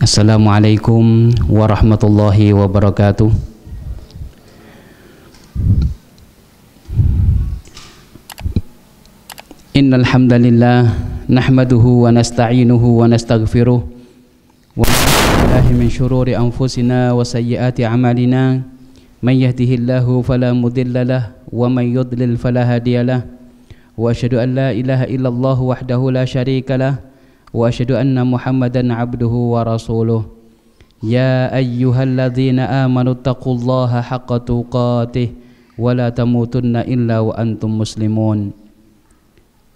Assalamualaikum warahmatullahi wabarakatuh. Innal hamdalillah nahmaduhu wa nasta'inuhu wa nastaghfiruh wa na'udzubillahi min syururi anfusina wa sayyiati a'malina may yahdihillahu fala mudilla lahu wa may yudlil fala hadiyalah wa asyhadu an la ilaha illallah wahdahu la syarika lah wa asyhadu anna Muhammadan abduhu wa rasuluh. Ya ayyuhalladzina amanu taqullaha haqqa tuqatih wa la tamutunna illa wa antum muslimun.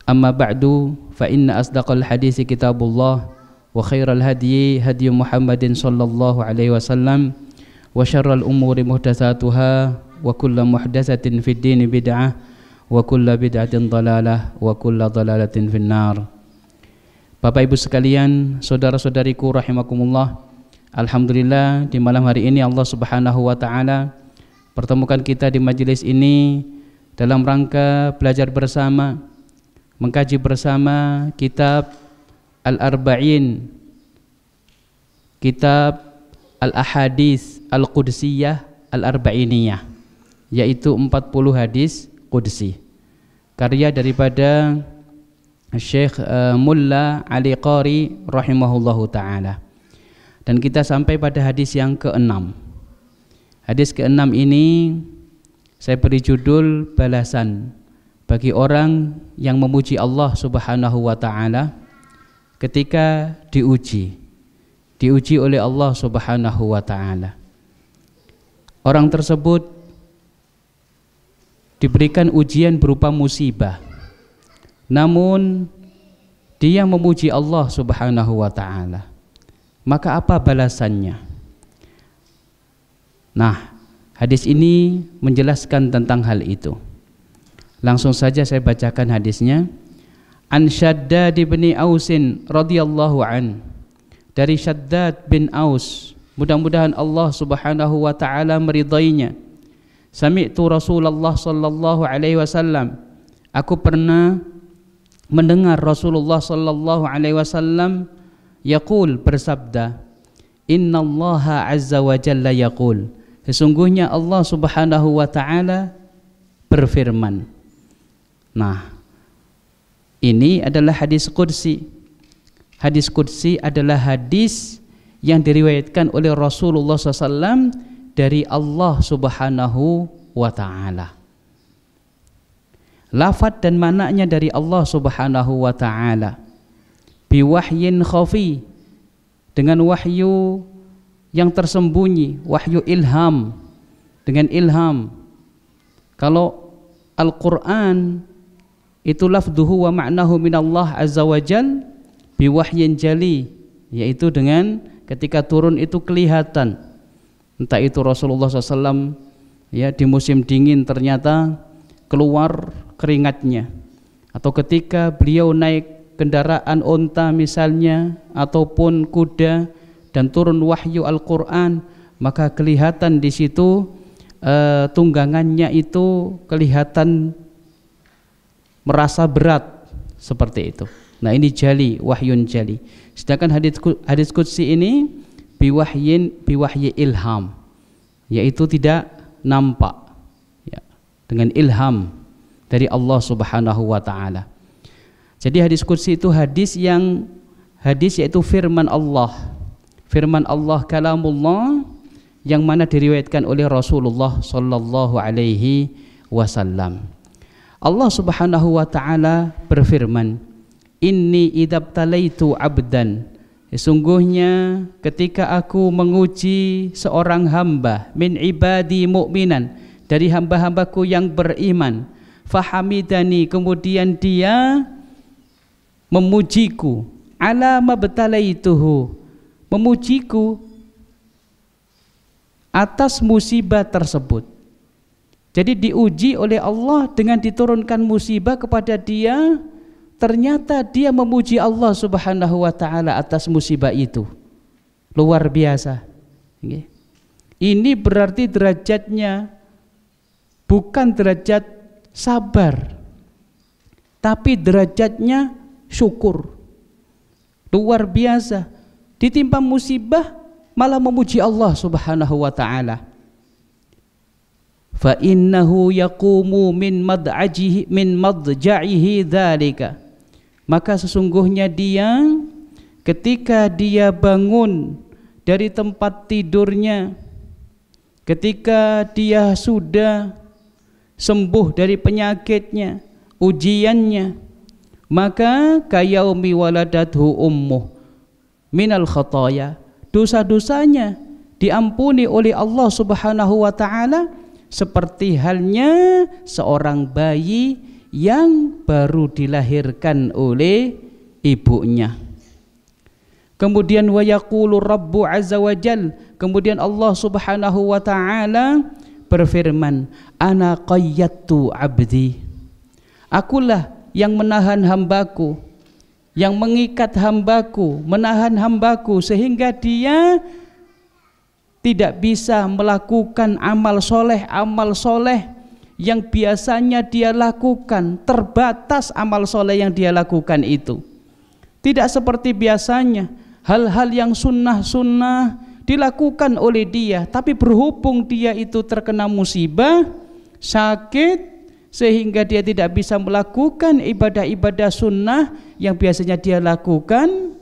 Amma ba'du fa inna asdaqal hadisi kitabullah wa khairal hadyi hadyu Muhammadin sallallahu alaihi wasallam wa syarral umuri muhdatsatuha wa kullu muhdatsatin fid dini bid'ah wa kullu bid'atin dhalalah wa kullu dhalalatin finnar. Bapak Ibu sekalian, saudara-saudariku rahimakumullah, alhamdulillah di malam hari ini Allah Subhanahu wa taala pertemukan kita di majelis ini dalam rangka belajar bersama, mengkaji bersama kitab Al-Arba'in, kitab Al-Ahadits Al-Qudsiyah Al-Arba'iniyah, yaitu 40 hadis qudsi, karya daripada Syekh Mulla Ali Qari rahimahullahu ta'ala. Dan kita sampai pada hadis yang ke-6. Hadis ke-6 ini saya beri judul balasan bagi orang yang memuji Allah subhanahu wa ta'ala ketika diuji oleh Allah subhanahu wa ta'ala. Orang tersebut diberikan ujian berupa musibah, namun dia memuji Allah subhanahu wa ta'ala. Maka apa balasannya? Nah, hadis ini menjelaskan tentang hal itu. Langsung saja saya bacakan hadisnya. An Shaddad bin Ausin radhiyallahu an, dari Shaddad bin Aus, mudah-mudahan Allah subhanahu wa ta'ala meridainya. Sami'tu Rasulullah sallallahu alaihi wasallam, aku pernah mendengar Rasulullah sallallahu alaihi wasallam yaqul, bersabda, innallaha azza wa jalla yaqul, sesungguhnya Allah subhanahu wa ta'ala berfirman. Nah, ini adalah hadis qudsi. Hadis qudsi adalah hadis yang diriwayatkan oleh Rasulullah SAW dari Allah subhanahu wa ta'ala. Lafaz dan maknanya dari Allah subhanahu wa ta'ala. Biwahyin khafi, dengan wahyu yang tersembunyi, wahyu ilham, dengan ilham. Kalau Al-Quran itu lafduhu wa ma'nahu minallah azza wa jal, biwahyin jali, yaitu dengan ketika turun itu kelihatan. Entah itu Rasulullah SAW ya di musim dingin ternyata keluar keringatnya, atau ketika beliau naik kendaraan onta misalnya ataupun kuda dan turun wahyu Al-Quran, maka kelihatan di situ tunggangannya itu kelihatan merasa berat seperti itu. Nah, ini jali, wahyun jali. Sedangkan hadis qudsi ini biwahyi ilham, yaitu tidak nampak ya, dengan ilham dari Allah subhanahu wa ta'ala. Jadi hadis qudsi itu hadis yaitu firman Allah, kalamullah, yang mana diriwayatkan oleh Rasulullah sallallahu alaihi wasallam. Allah subhanahu wa ta'ala berfirman, inni idabtalaitu abdan, sesungguhnya ketika aku menguji seorang hamba, min ibadi mu'minan, dari hamba-hambaku yang beriman, fahamidani, kemudian dia memujiku, ala mabtalaituhu, memujiku atas musibah tersebut. Jadi diuji oleh Allah dengan diturunkan musibah kepada dia, ternyata dia memuji Allah subhanahu wa ta'ala atas musibah itu. Luar biasa. Ini berarti derajatnya bukan derajat sabar, tapi derajatnya syukur. Luar biasa. ditimpa musibah malah memuji Allah Subhanahu wa taala. Fa innahu yaqumu min madja'ihi dzalika. Maka sesungguhnya dia ketika dia bangun dari tempat tidurnya, ketika dia sudah sembuh dari penyakitnya, ujiannya, maka kayaumi waladathu ummuh minal khataya, dosa-dosanya diampuni oleh Allah Subhanahu wa taala seperti halnya seorang bayi yang baru dilahirkan oleh ibunya. Kemudian wa yaqulu Rabbu azza wa jal, kemudian Allah Subhanahu wa taala berfirman, ana qayyadtu abdi, akulah yang menahan hambaku, yang mengikat hambaku, menahan hambaku sehingga dia tidak bisa melakukan amal soleh yang biasanya dia lakukan. Terbatas amal soleh yang dia lakukan itu. Tidak seperti biasanya hal-hal yang sunnah dilakukan oleh dia, tapi berhubung dia itu terkena musibah, sakit, sehingga dia tidak bisa melakukan ibadah-ibadah sunnah yang biasanya dia lakukan.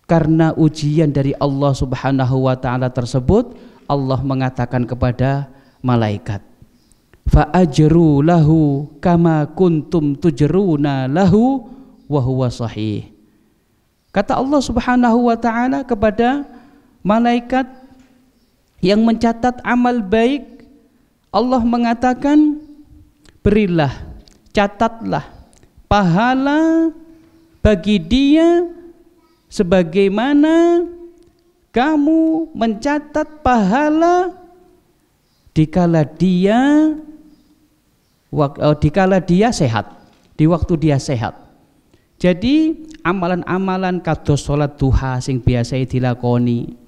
Karena ujian dari Allah Subhanahu wa taala tersebut, Allah mengatakan kepada malaikat, fa ajru lahu kama kuntum tujruna lahu wa huwa sahih. Kata Allah Subhanahu wa taala kepada malaikat yang mencatat amal baik, Allah mengatakan, berilah, catatlah pahala bagi dia sebagaimana kamu mencatat pahala dikala dia sehat, di waktu dia sehat. Jadi amalan-amalan kados salat duha sing biasa dilakoni,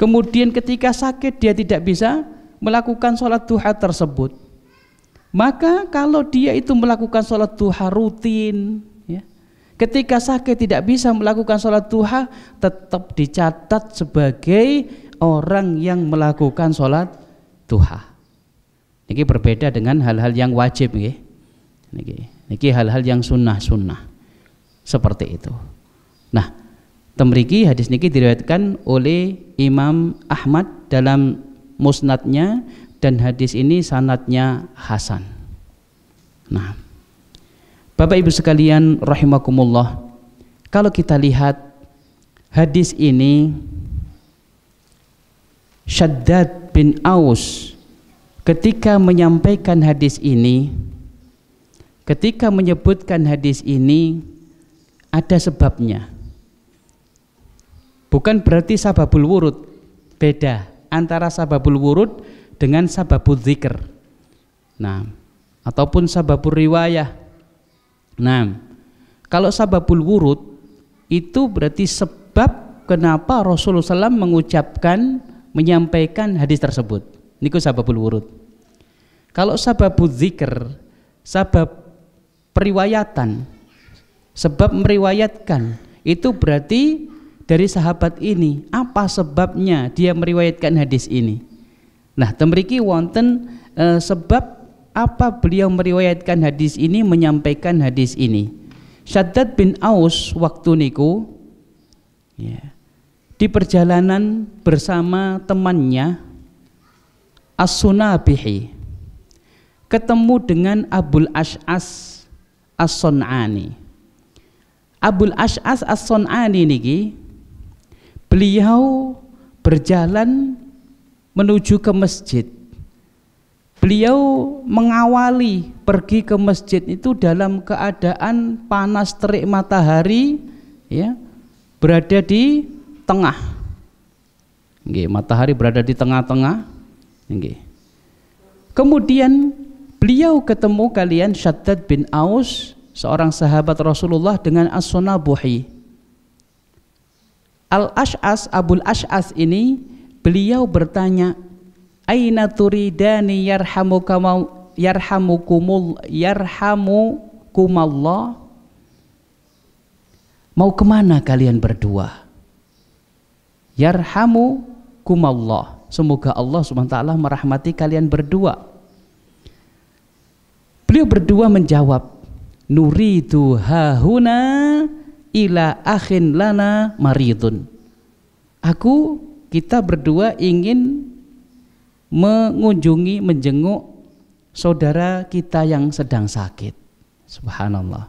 kemudian ketika sakit dia tidak bisa melakukan salat duha tersebut, maka kalau dia itu melakukan salat duha rutin, ketika sakit tidak bisa melakukan sholat duha, tetap dicatat sebagai orang yang melakukan sholat duha. Ini berbeda dengan hal-hal yang wajib, ini hal-hal yang sunnah seperti itu. Nah, temriki hadis niki diriwayatkan oleh Imam Ahmad dalam musnadnya, dan hadis ini sanadnya hasan. Nah, Bapak Ibu sekalian rahimakumullah, kalau kita lihat hadis ini, Syaddad bin Aus ketika menyampaikan hadis ini, ketika menyebutkan hadis ini, ada sebabnya. Bukan berarti sababul wurud, beda antara sababul wurud dengan sababul dzikr. Nah, ataupun sababul riwayah. Nah, kalau sababul wurud itu berarti sebab kenapa Rasulullah SAW menyampaikan hadis tersebut. Niku sababul wurud. Kalau sababul dzikr, sabab periwayatan, sebab meriwayatkan, itu berarti dari sahabat ini apa sebabnya dia meriwayatkan hadis ini. Nah, temriki wonten sebab apa beliau meriwayatkan hadis ini, menyampaikan hadis ini. Syaddad bin Aus waktu niku di perjalanan bersama temannya As-Sunabihi, ketemu dengan Abul Ash'as As-Sun'ani. Abul Ash'as As-Sun'ani niki beliau berjalan menuju ke masjid. Beliau mengawali pergi ke masjid itu dalam keadaan panas terik matahari, berada di tengah. Matahari berada di tengah-tengah. Kemudian beliau ketemu kalian Syaddad bin Aus, seorang sahabat Rasulullah, dengan As-Sunabuhi. Al-Ash'as, Abul Ash'as ini beliau bertanya, aina turidani yarhamukumallah, mau kemana kalian berdua? Yarhamukumallah, semoga Allah SWT merahmati kalian berdua. Beliau berdua menjawab, nuridu hahuna ila akhin lana maridun. Kita berdua ingin mengunjungi, menjenguk saudara kita yang sedang sakit. Subhanallah.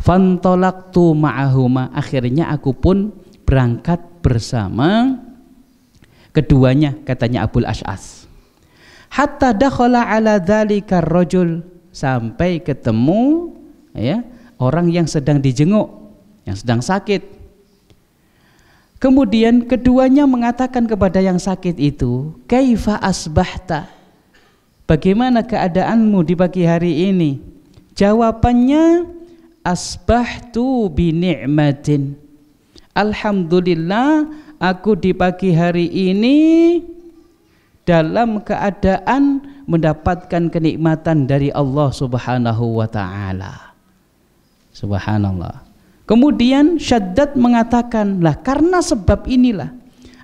Fantolaktu ma'ahuma, akhirnya aku pun berangkat bersama keduanya, katanya Abul Ash'as. Hatta dakhala ala dzalika rajul, sampai ketemu ya orang yang sedang dijenguk, yang sedang sakit. Kemudian keduanya mengatakan kepada yang sakit itu, kaifa asbahta, bagaimana keadaanmu di pagi hari ini? Jawabannya, asbahtu bi ni'matin, alhamdulillah aku di pagi hari ini dalam keadaan mendapatkan kenikmatan dari Allah Subhanahu wa ta'ala. Subhanallah. Kemudian Syaddad mengatakan, lah karena sebab inilah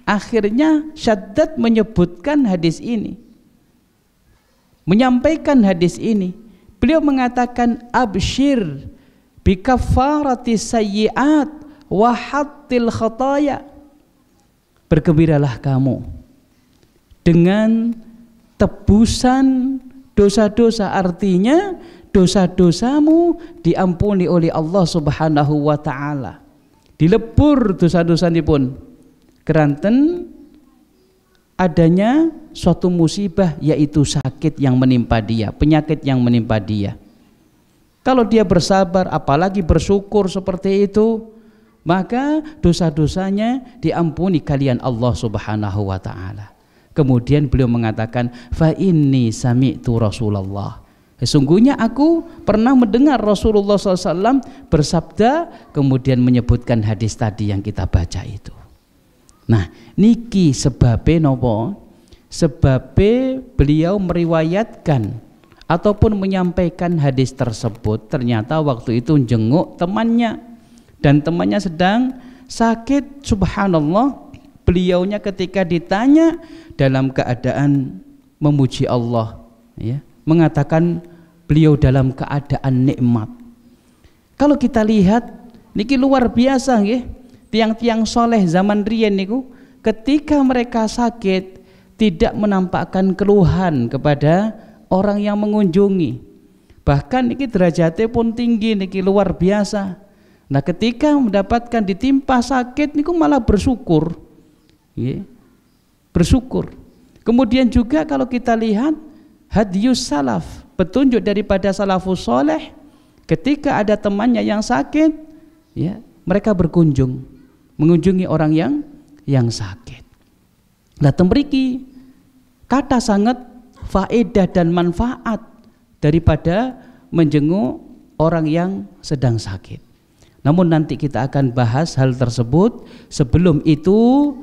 akhirnya Syaddad menyebutkan hadis ini, menyampaikan hadis ini. Beliau mengatakan, abshir bikafarati sayyi'at wa hattil khataya, bergembiralah kamu dengan tebusan dosa-dosa, artinya dosa-dosamu diampuni oleh Allah Subhanahu wa ta'ala, dilebur dosa-dosanipun keranten adanya suatu musibah, yaitu sakit yang menimpa dia, penyakit yang menimpa dia. Kalau dia bersabar, apalagi bersyukur seperti itu, maka dosa-dosanya diampuni kalian Allah Subhanahu wa ta'ala. Kemudian beliau mengatakan, fa inni sami'tu Rasulullah, sesungguhnya aku pernah mendengar Rasulullah SAW bersabda, kemudian menyebutkan hadis tadi yang kita baca itu. Nah, niki sebabnya nopo? Sebabnya beliau meriwayatkan ataupun menyampaikan hadis tersebut, ternyata waktu itu jenguk temannya dan temannya sedang sakit. Subhanallah, beliaunya ketika ditanya dalam keadaan memuji Allah, ya, mengatakan beliau dalam keadaan nikmat. Kalau kita lihat niki luar biasa nggih, tiang-tiang soleh zaman riyen niku ketika mereka sakit tidak menampakkan keluhan kepada orang yang mengunjungi. Bahkan niki derajatnya pun tinggi niki, luar biasa. Nah, ketika mendapatkan ditimpa sakit niku malah bersyukur. Ya, bersyukur. Kemudian juga kalau kita lihat hadiyus salaf, petunjuk daripada salafus soleh, ketika ada temannya yang sakit, ya, mereka mengunjungi orang yang sakit. Lah temriki kata sangat faedah dan manfaat daripada menjenguk orang yang sedang sakit. Namun nanti kita akan bahas hal tersebut. Sebelum itu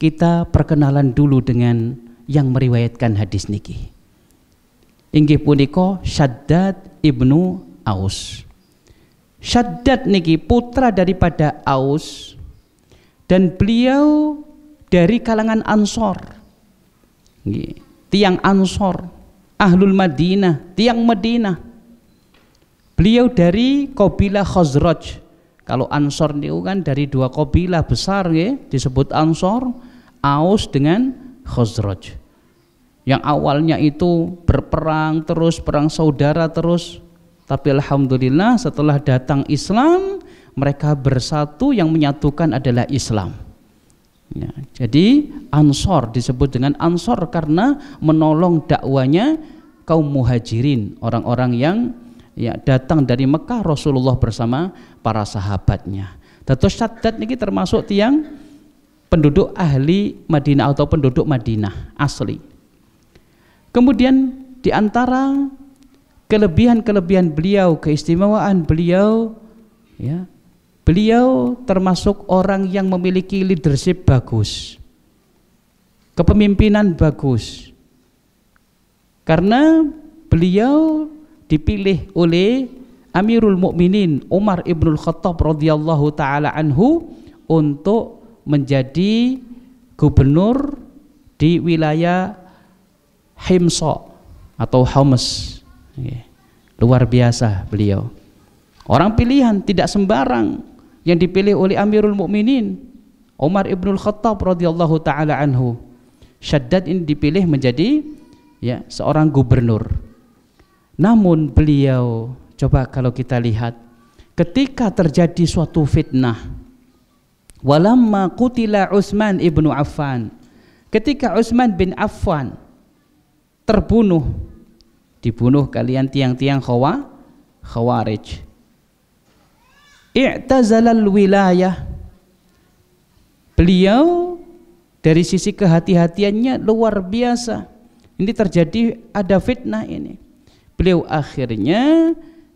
kita perkenalan dulu dengan yang meriwayatkan hadis niki. Inggih punika Syaddad ibnu Aus. Syaddad niki putra daripada Aus, dan beliau dari kalangan Ansor, tiang Ansor, Ahlul Madinah, tiang Madinah. Beliau dari kabilah Khazraj. Kalau Ansor niku kan dari dua kabilah besar, disebut Ansor, Aus dengan Khazraj. Yang awalnya itu berperang terus, perang saudara terus, tapi alhamdulillah setelah datang Islam, mereka bersatu, yang menyatukan adalah Islam. Ya, jadi Ansor disebut dengan Ansor karena menolong dakwanya kaum muhajirin, orang-orang yang ya datang dari Mekah, Rasulullah bersama para sahabatnya. Dados Syaddad niki termasuk tiang penduduk ahli Madinah atau penduduk Madinah asli. Kemudian di antara kelebihan-kelebihan beliau, keistimewaan beliau, ya, beliau termasuk orang yang memiliki leadership bagus, kepemimpinan bagus, karena beliau dipilih oleh Amirul Mukminin Umar ibnul Khattab radhiyallahu taala anhu untuk menjadi gubernur di wilayah Himsa atau Homs. Luar biasa beliau. Orang pilihan, tidak sembarang yang dipilih oleh Amirul Mukminin Umar ibnul Khattab radhiyallahu taala anhu. Syaddad ini dipilih menjadi seorang gubernur. Namun beliau, coba kalau kita lihat, ketika terjadi suatu fitnah, walamma qutila Utsman ibnu Affan, ketika Utsman bin Affan dibunuh kalian tiang-tiang Khawarij, i'tazalal wilayah, beliau dari sisi kehati-hatiannya luar biasa. Ini terjadi, ada fitnah ini.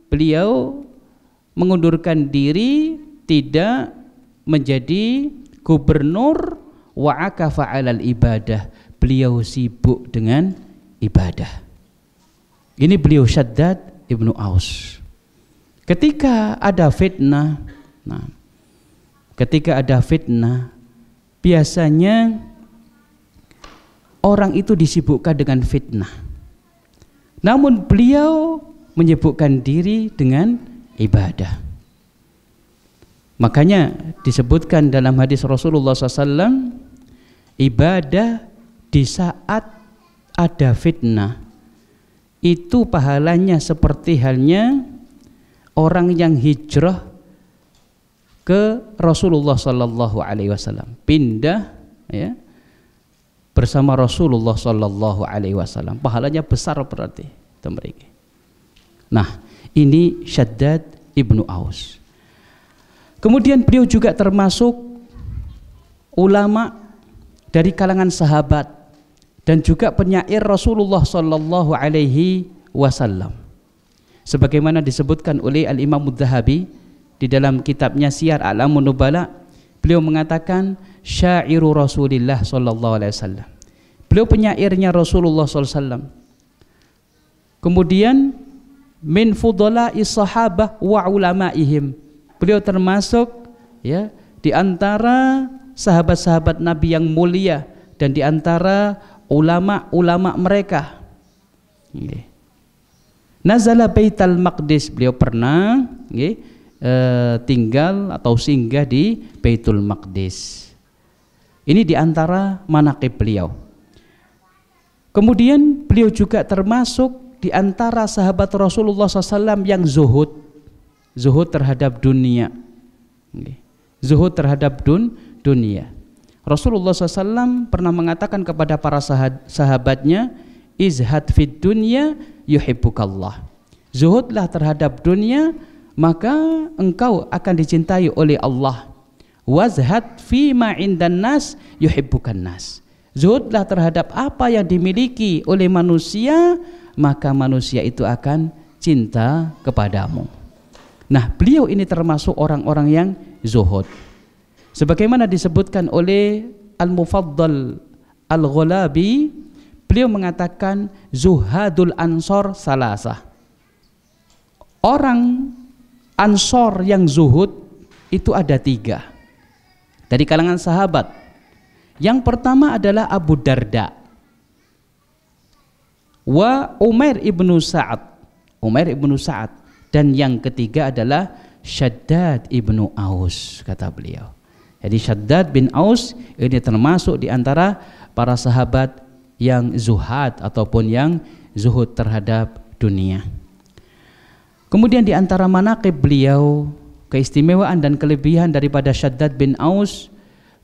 Beliau mengundurkan diri, tidak menjadi gubernur, wa akafa 'alal ibadah. Beliau sibuk dengan ibadah. Ini beliau Syaddad ibnu Aus. Ketika ada fitnah, biasanya orang itu disibukkan dengan fitnah. Namun beliau menyibukkan diri dengan ibadah. Makanya disebutkan dalam hadis Rasulullah SAW, ibadah di saat ada fitnah itu pahalanya seperti halnya orang yang hijrah ke Rasulullah SAW, pindah bersama Rasulullah SAW. Pahalanya besar berarti itu mereka. Nah, ini Syaddad ibnu Aus. Kemudian beliau juga termasuk ulama dari kalangan sahabat dan juga penyair Rasulullah SAW. Sebagaimana disebutkan oleh Al-Imam Adz-Dzahabi di dalam kitabnya Siyar A'lamun Nubala, beliau mengatakan syairu Rasulillah sallallahu alaihi wasallam. Beliau penyairnya Rasulullah sallallahu alaihi wasallam. Kemudian min fudhala'is sahabah wa ulamaihim. Beliau termasuk di antara sahabat-sahabat Nabi yang mulia dan di antara ulama-ulama mereka. Nazala Baitul Maqdis, beliau pernah tinggal atau singgah di Baitul Maqdis. Ini diantara manaqib beliau. Kemudian beliau juga termasuk diantara sahabat Rasulullah SAW yang zuhud terhadap dunia. Zuhud terhadap dunia. Rasulullah SAW pernah mengatakan kepada para sahabatnya, izhad fid dunya yuhibbukallah. Zuhudlah terhadap dunia, maka engkau akan dicintai oleh Allah. Wazhad fima indan nas yuhibbukan nas. Zuhudlah terhadap apa yang dimiliki oleh manusia, maka manusia itu akan cinta kepadamu. Nah, beliau ini termasuk orang-orang yang zuhud. Sebagaimana disebutkan oleh Al-Mufaddal Al-Ghulabi, beliau mengatakan zuhadul ansor salasah. Orang Ansor yang zuhud itu ada 3 dari kalangan sahabat. Yang pertama adalah Abu Darda wa Umair ibnu Sa'ad, dan yang ketiga adalah Syaddad ibnu Aus, kata beliau. Jadi Syaddad bin Aus ini termasuk di antara para sahabat yang zuhad ataupun yang zuhud terhadap dunia. Kemudian di antara manaqib beliau, keistimewaan dan kelebihan daripada Syaddad bin Aus,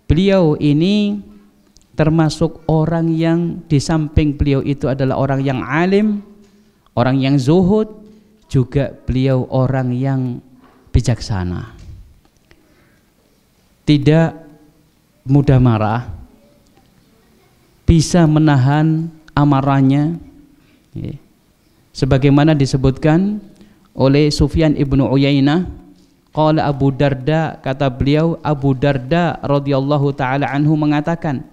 beliau ini termasuk orang yang di samping beliau itu adalah orang yang alim, orang yang zuhud, juga beliau orang yang bijaksana. Tidak mudah marah, bisa menahan amarahnya, sebagaimana disebutkan oleh Sufyan ibnu Uyainah, qala Abu Darda, kata beliau Abu Darda radhiyallahu taala anhu mengatakan,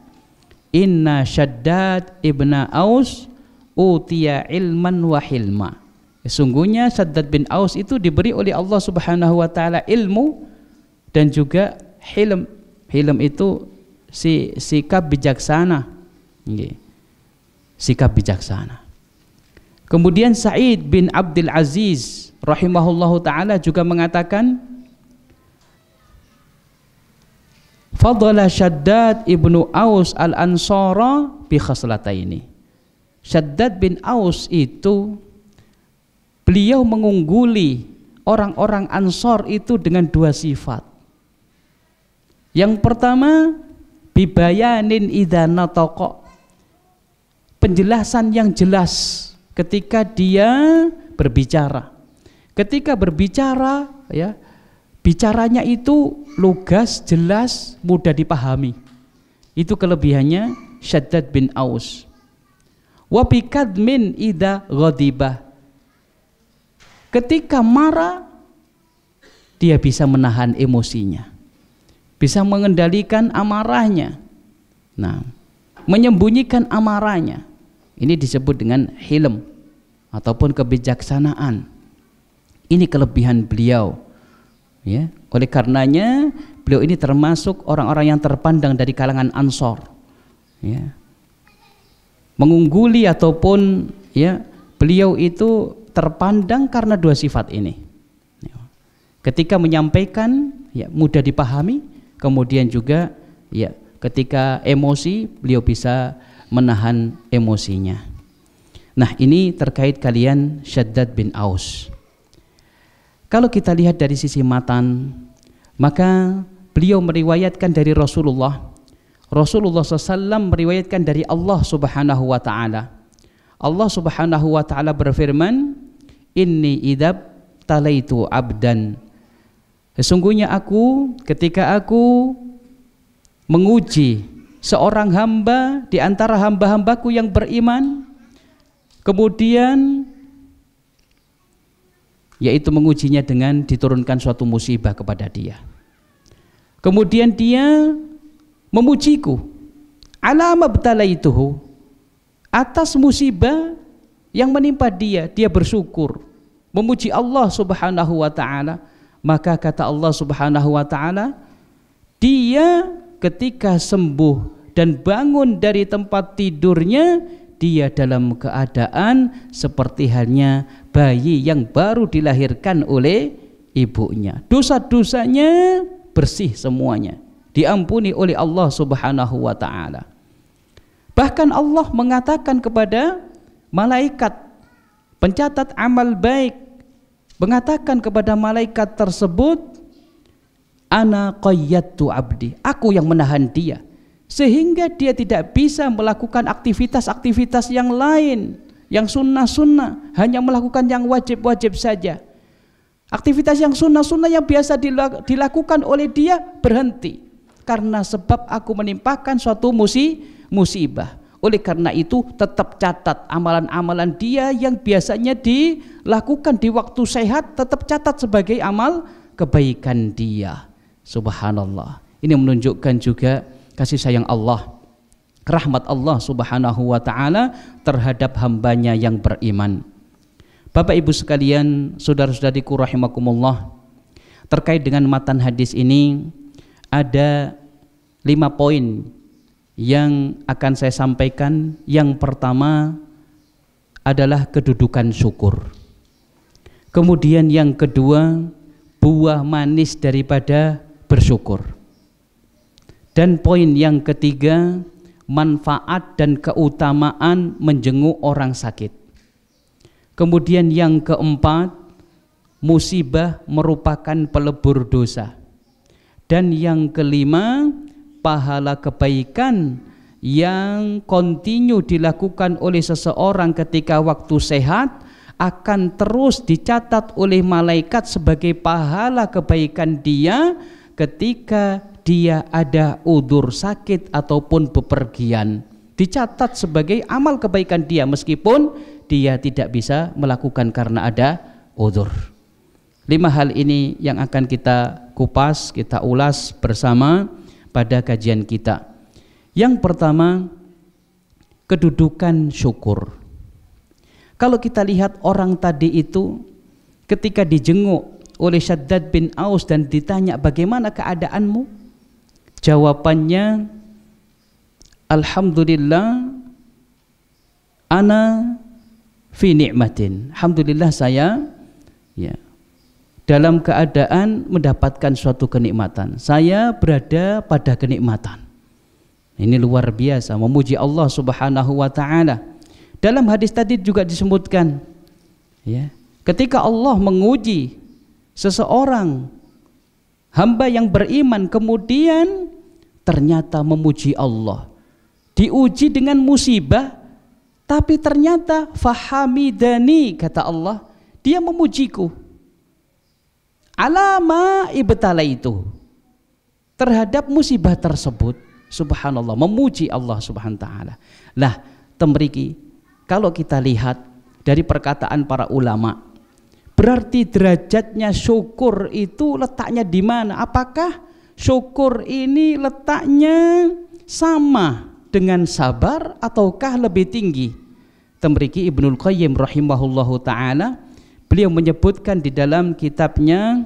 inna Syaddad ibna Aus utiya ilman wa hilma. Sungguhnya Shaddad bin Aus itu diberi oleh Allah Subhanahu wa taala ilmu dan juga hilm. Hilm itu sikap bijaksana. Sikap bijaksana. Kemudian Sa'id bin Abdul Aziz rahimahullahu taala juga mengatakan, fadala Shaddad ibnu Aus al-Ansara bi khaslataini. Shaddad bin Aus itu beliau mengungguli orang-orang Ansor itu dengan dua sifat. Yang pertama, bibayanin idza nataqa, penjelasan yang jelas ketika dia berbicara. Ketika berbicara, ya, bicaranya itu lugas, jelas, mudah dipahami. Itu kelebihannya Shaddad bin Aus. Wa bikadmin idza ghadibah, ketika marah dia bisa menahan emosinya, bisa mengendalikan amarahnya, nah, menyembunyikan amarahnya. Ini disebut dengan hilm ataupun kebijaksanaan. Ini kelebihan beliau, ya. Oleh karenanya beliau ini termasuk orang-orang yang terpandang dari kalangan Ansor, ya. Mengungguli ataupun, ya, beliau itu terpandang karena dua sifat ini. Ketika menyampaikan, ya, mudah dipahami, kemudian juga, ya, ketika emosi beliau bisa menahan emosinya. Nah, ini terkait kalian Shaddad bin Aus. Kalau kita lihat dari sisi matan, maka beliau meriwayatkan dari Rasulullah SAW meriwayatkan dari Allah Subhanahu wa taala. Allah Subhanahu wa taala berfirman, inni idab talaitu abdan, sesungguhnya aku ketika aku menguji seorang hamba di antara hamba-hambaku yang beriman, kemudian yaitu mengujinya dengan diturunkan suatu musibah kepada dia, kemudian dia memujiku, alama btalaituhu, atas musibah yang menimpa dia, dia bersyukur, memuji Allah Subhanahu wa taala. Maka kata Allah Subhanahu wa taala, dia ketika sembuh dan bangun dari tempat tidurnya, dia dalam keadaan seperti halnya bayi yang baru dilahirkan oleh ibunya. Dosa-dosanya bersih semuanya, diampuni oleh Allah Subhanahu wa taala. Bahkan Allah mengatakan kepada malaikat pencatat amal baik, mengatakan kepada malaikat tersebut, ana qayyadtu abdi, aku yang menahan dia sehingga dia tidak bisa melakukan aktivitas-aktivitas yang lain, yang sunnah-sunnah, hanya melakukan yang wajib-wajib saja. Aktivitas yang sunnah-sunnah yang biasa dilakukan oleh dia berhenti, karena sebab aku menimpakan suatu musibah. Oleh karena itu tetap catat amalan-amalan dia yang biasanya dilakukan di waktu sehat, tetap catat sebagai amal kebaikan dia. Subhanallah. Ini menunjukkan juga kasih sayang Allah, rahmat Allah Subhanahu wa taala terhadap hambanya yang beriman. Bapak Ibu sekalian, saudara-saudariku rahimakumullah, terkait dengan matan hadis ini ada 5 poin yang akan saya sampaikan. Yang pertama adalah kedudukan syukur. Kemudian yang kedua, buah manis daripada bersyukur. Dan poin yang ketiga, manfaat dan keutamaan menjenguk orang sakit. Kemudian yang keempat, musibah merupakan pelebur dosa. Dan yang kelima, pahala kebaikan yang kontinu dilakukan oleh seseorang ketika waktu sehat akan terus dicatat oleh malaikat sebagai pahala kebaikan dia ketika dia ada udzur sakit ataupun bepergian, dicatat sebagai amal kebaikan dia meskipun dia tidak bisa melakukan karena ada udzur. 5 hal ini yang akan kita kupas, kita ulas bersama pada kajian kita. Yang pertama, kedudukan syukur. Kalau kita lihat orang tadi itu ketika dijenguk oleh Syaddad bin Aus dan ditanya bagaimana keadaanmu, jawabannya, alhamdulillah ana fi ni'matin. Alhamdulillah saya dalam keadaan mendapatkan suatu kenikmatan. Saya berada pada kenikmatan. Ini luar biasa, memuji Allah Subhanahu wa taala. Dalam hadis tadi juga disebutkan, ketika Allah menguji seseorang hamba yang beriman kemudian ternyata memuji Allah, diuji dengan musibah, tapi ternyata fahamidani, kata Allah, dia memujiku. Alama ibtala itu, terhadap musibah tersebut, subhanallah, memuji Allah subhanahu wa ta'ala. Lah, temriki, kalau kita lihat dari perkataan para ulama, berarti derajatnya syukur itu letaknya di mana? Apakah syukur ini letaknya sama dengan sabar ataukah lebih tinggi? Temriki Ibnul Qayyim rahimahullahu ta'ala, beliau menyebutkan di dalam kitabnya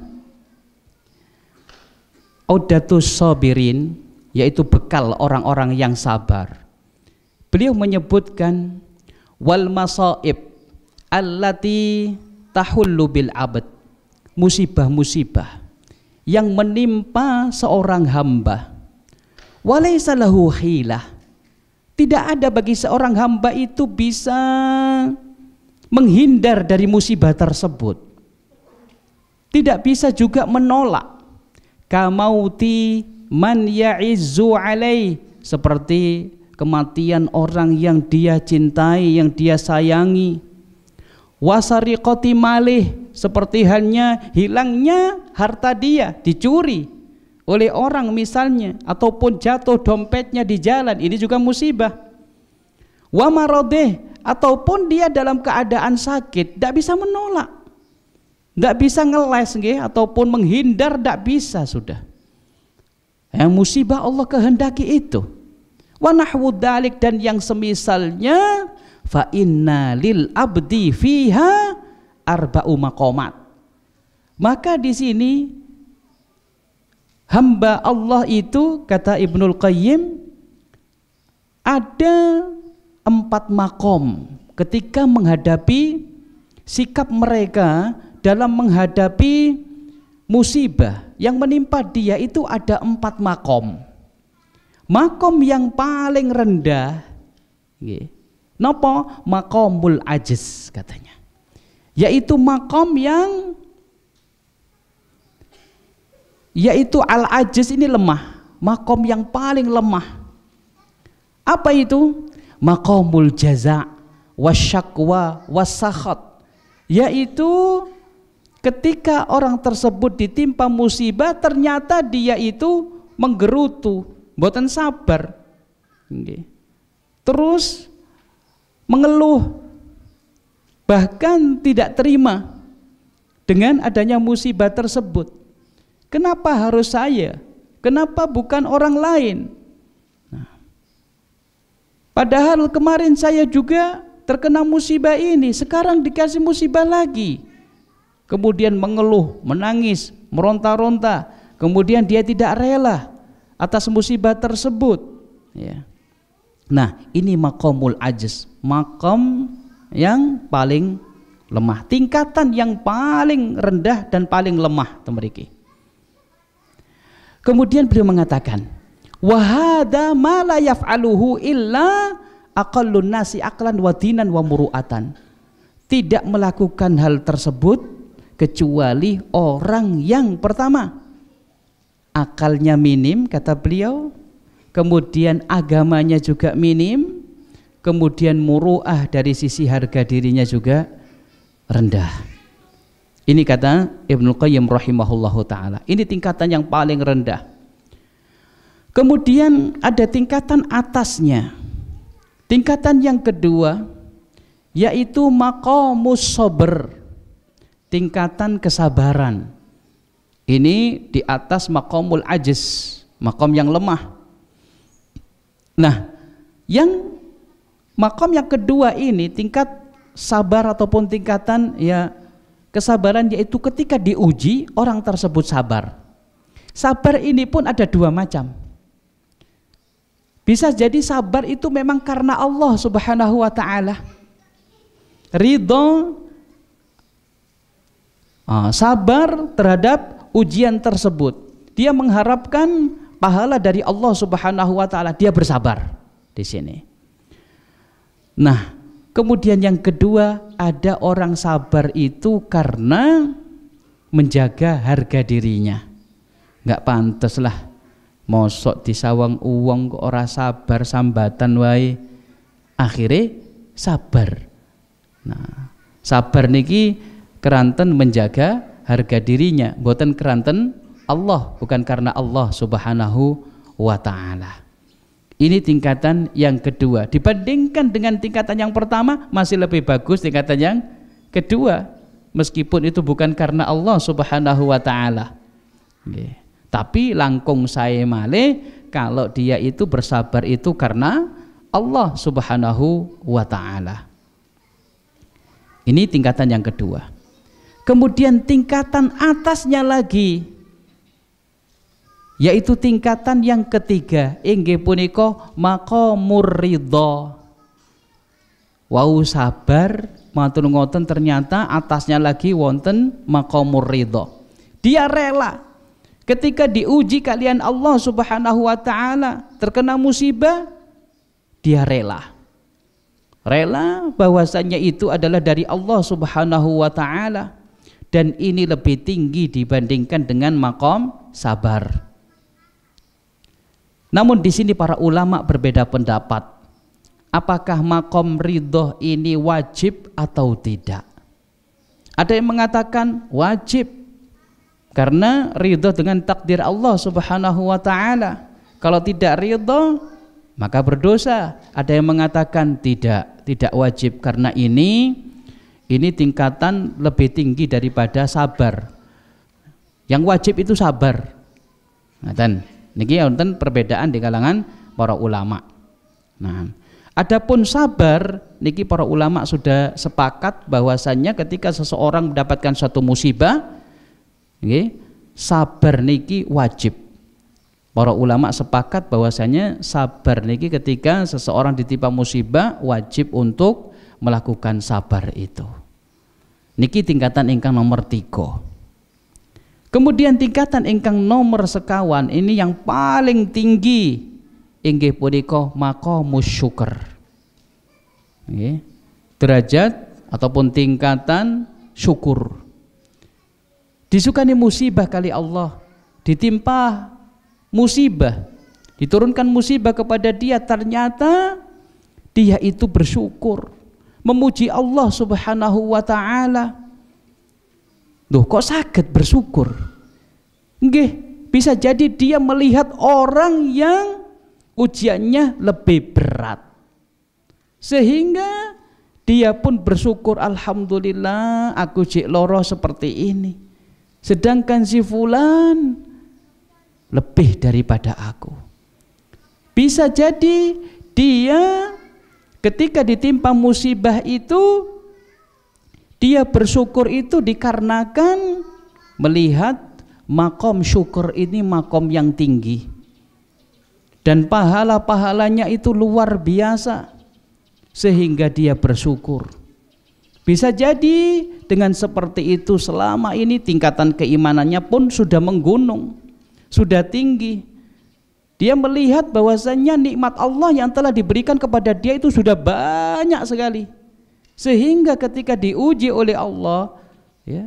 Audatus Sabirin, yaitu bekal orang-orang yang sabar. Beliau menyebutkan wal masaib allati tahullu bil abad, musibah-musibah yang menimpa seorang hamba, walaysa lahu hilah, tidak ada bagi seorang hamba itu bisa menghindar dari musibah tersebut, tidak bisa juga menolak. Kamauti man ya'izzu alai, seperti kematian orang yang dia cintai, yang dia sayangi. Wasariqati malih, seperti halnya hilangnya harta dia, dicuri oleh orang misalnya, ataupun jatuh dompetnya di jalan, ini juga musibah. Wa maradih, ataupun dia dalam keadaan sakit, tidak bisa menolak, tidak bisa ngeles ataupun menghindar, tidak bisa sudah. Yang musibah Allah kehendaki itu. Wa nahwu dzalik, dan yang semisalnya, fa inna lil abdi fiha arba'u maqamat. Maka di sini hamba Allah itu, kata Ibnul Qayyim, ada 4 makom ketika menghadapi sikap mereka dalam menghadapi musibah yang menimpa dia. Itu ada 4 makom. Makom yang paling rendah, napa? Makomul ajiz katanya, yaitu makom yang, yaitu al-ajiz ini lemah, makom yang paling lemah. Apa itu? Makomul jaza wasyakwa wasakhat, yaitu ketika orang tersebut ditimpa musibah, ternyata dia itu menggerutu, mboten sabar, terus mengeluh, bahkan tidak terima dengan adanya musibah tersebut. Kenapa harus saya? Kenapa bukan orang lain? Padahal kemarin saya juga terkena musibah ini, sekarang dikasih musibah lagi. Kemudian mengeluh, menangis, meronta-ronta, kemudian dia tidak rela atas musibah tersebut. Nah, ini makomul ajiz, makom yang paling lemah, tingkatan yang paling rendah dan paling lemah, temriki. Kemudian beliau mengatakan, wahada ma la yaf'aluhu illa aqallun nasi aqlan wa dinan wa muru'atan. Tidak melakukan hal tersebut kecuali orang yang pertama akalnya minim, kata beliau, kemudian agamanya juga minim, kemudian muru'ah, dari sisi harga dirinya juga rendah. Ini kata Ibnul Qayyim rahimahullahu ta'ala, ini tingkatan yang paling rendah. Kemudian ada tingkatan atasnya, tingkatan yang kedua, yaitu maqamus sabr, tingkatan kesabaran. Ini di atas maqamul ajiz, maqam yang lemah. Nah, yang maqam yang kedua ini, tingkat sabar ataupun tingkatan ya kesabaran, yaitu ketika diuji orang tersebut sabar. Sabar ini pun ada dua macam. Bisa jadi sabar itu memang karena Allah Subhanahu wa ta'ala, ridho, sabar terhadap ujian tersebut, dia mengharapkan pahala dari Allah Subhanahu wa ta'ala, dia bersabar di sini. Nah, kemudian yang kedua, ada orang sabar itu karena menjaga harga dirinya. Nggak pantas lah mosok disawang uang kok ora sabar, sambatan wae, akhirnya sabar. Nah, sabar niki keranten menjaga harga dirinya, boten keranten Allah, bukan karena Allah Subhanahu wa ta'ala. Ini tingkatan yang kedua. Dibandingkan dengan tingkatan yang pertama, masih lebih bagus tingkatan yang kedua, meskipun itu bukan karena Allah Subhanahu wa ta'ala. Tapi langkung saya male kalau dia itu bersabar itu karena Allah Subhanahu wa ta'ala. Ini tingkatan yang kedua. Kemudian tingkatan atasnya lagi, yaitu tingkatan yang ketiga, inggih punika maqamur ridha. Wau sabar matur ngoten, ternyata atasnya lagi wonten maqamur ridha. Dia rela ketika diuji kalian Allah Subhanahu wa ta'ala, terkena musibah, dia rela bahwasanya itu adalah dari Allah Subhanahu wa ta'ala, dan ini lebih tinggi dibandingkan dengan maqam sabar. Namun di sini para ulama berbeda pendapat, apakah maqam ridho ini wajib atau tidak. Ada yang mengatakan wajib karena ridho dengan takdir Allah Subhanahu wa ta'ala. Kalau tidak ridho maka berdosa. Ada yang mengatakan tidak wajib karena ini tingkatan lebih tinggi daripada sabar. Yang wajib itu sabar. Ngaten. Niki wonten perbedaan di kalangan para ulama. Nah, adapun sabar niki para ulama sudah sepakat bahwasannya ketika seseorang mendapatkan suatu musibah, nggih, sabar niki wajib. Para ulama sepakat bahwasanya sabar niki ketika seseorang ditimpa musibah wajib untuk melakukan sabar itu. Niki tingkatan ingkang nomor 3. Kemudian tingkatan ingkang nomor sekawan, ini yang paling tinggi, inggih punika maqamus syukur. Nggih, derajat ataupun tingkatan syukur. Disukani musibah kali Allah, ditimpa musibah, diturunkan musibah kepada dia, ternyata dia itu bersyukur, memuji Allah Subhanahu wa ta'ala. Loh, kok sakit bersyukur? Nggih, bisa jadi dia melihat orang yang ujiannya lebih berat, sehingga dia pun bersyukur, alhamdulillah aku jek loro seperti ini, sedangkan si fulan lebih daripada aku. Bisa jadi dia ketika ditimpa musibah itu, dia bersyukur itu dikarenakan melihat makom syukur ini makom yang tinggi, dan pahala-pahalanya itu luar biasa, sehingga dia bersyukur. Bisa jadi dengan seperti itu selama ini tingkatan keimanannya pun sudah menggunung, sudah tinggi. Dia melihat bahwasanya nikmat Allah yang telah diberikan kepada dia itu sudah banyak sekali, sehingga ketika diuji oleh Allah, ya,